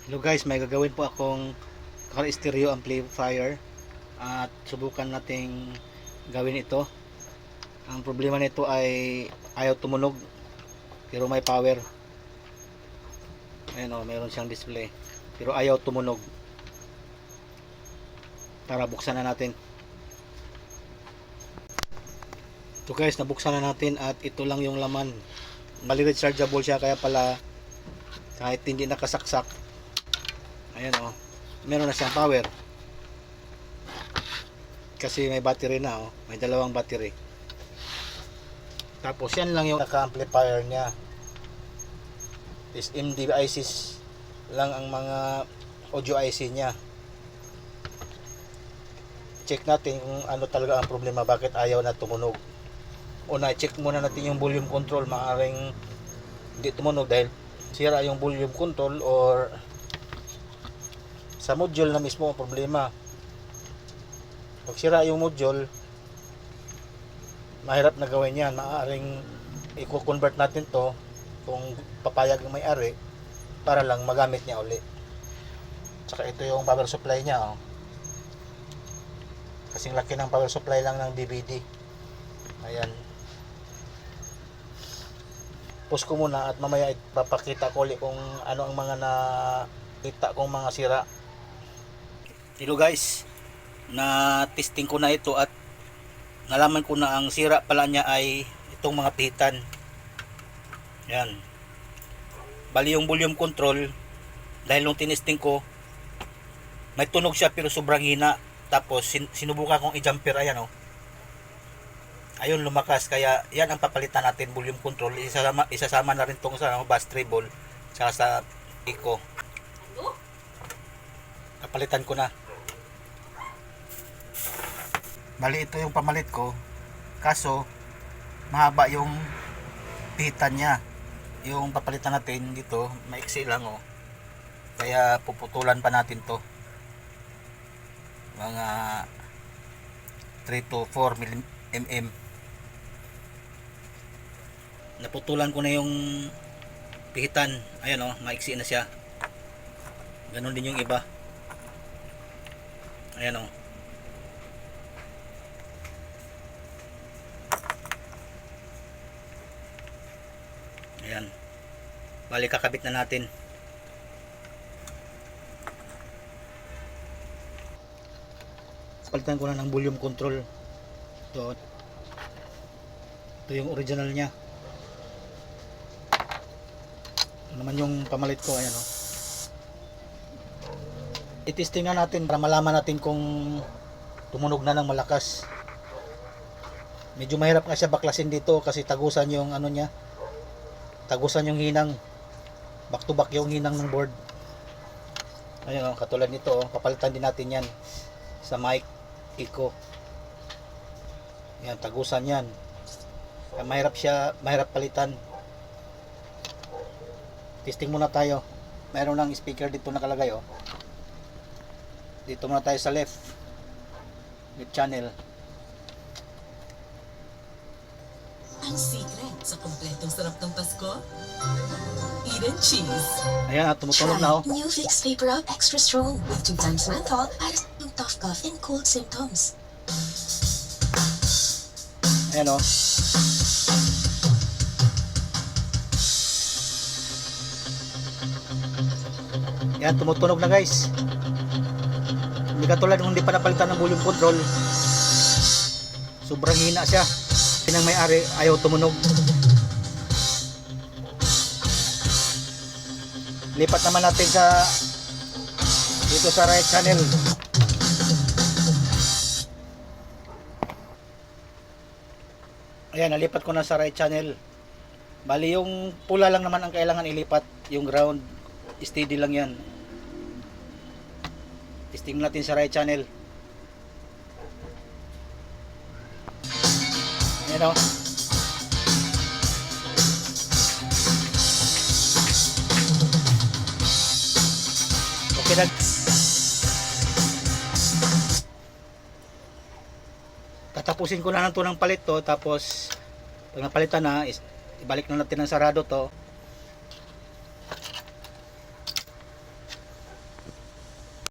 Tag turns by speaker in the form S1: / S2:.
S1: Hello guys, may gagawin po akong car stereo amplifier at subukan nating gawin ito. Ang problema nito ay ayaw tumunog pero may power. Ayan o, mayroon siyang display pero ayaw tumunog. Tara, buksan na natin. Ito guys, nabuksan na natin at ito lang yung laman. Bali rechargeable siya, kaya pala kahit hindi nakasaksak, ayan o, meron na siyang power kasi may battery na o, may dalawang battery. Tapos yan lang yung naka-amplifier niya. Is MD ICs lang ang mga audio IC niya. Check natin kung ano talaga ang problema, bakit ayaw na tumunog. Una, check muna natin yung volume control. Maaaring hindi tumunog dahil sira yung volume control or sa module na mismo ang problema. Pag sira yung module, mahirap na gawin yan. Maaaring i-convert natin to kung papayag ng may-ari para lang magamit niya uli. Tsaka ito yung power supply niya, oh. Kasing laki ng power supply lang ng DVD. Ayan. Pause ko muna at mamaya ipapakita ko ulit kung ano ang mga nakita kong mga sira. Hello guys, na testing ko na ito at nalaman ko na ang sira pala niya ay itong mga pihitan. Yan. Bali yung volume control, dahil nung tinesting ko may tunog siya pero sobrang hina. Tapos sinubukan kong i-jumper, ayan o. Ayun, lumakas, kaya yan ang papalitan natin, volume control. Isasama na rin tong sa bass treble saka sa echo. Kapalitan ko na. Bali ito yung pamalit ko, kaso mahaba yung pihitan niya. Yung papalitan natin dito maiksi lang o, kaya puputulan pa natin to mga 3 to 4 mm. Naputulan ko na yung pihitan, ayan o, maiksi na siya. Ganon din yung iba, ayan o. Ayan, bali kakabit na natin. Palitan ko na ng volume control. Ito yung original niya. Ito naman yung pamalit ko, ayan o. I-testing na natin para malaman natin kung tumunog na ng malakas. Medyo mahirap nga siya baklasin dito kasi tagusan yung ano niya, tagusan yung hinang, back to back yung hinang ng board. Ayan o, katulad nito o, papalitan din natin yan sa mic echo. Yan, tagusan yan. Kaya mahirap palitan. Testing muna tayo. Mayroon ng speaker dito nakalagay oh. Dito muna tayo sa left channel.
S2: Ang secret sa kompletong sarap ng Pasko? Eden cheese.
S1: Ayan, tumutunog na oh.
S3: New Vicks Vapor Up Extra Strong with 2 times menthol at yung tough cough and cold symptoms.
S1: Ayan oh. Ayan, tumutunog na guys. Hindi katulad kung hindi pa napalitan ng volume control. Sobrang hina siya. Pinang may-ari ayaw tumunog. Lipat naman natin dito sa right channel. Ayan, nalipat ko na sa right channel. Bali yung pula lang naman ang kailangan ilipat, yung ground steady lang yan. Testing natin sa right channel. Ayan o. Okay na. Tatapusin ko na lang ito ng palit to. Tapos pag napalitan na, ibalik na natin ang sarado to.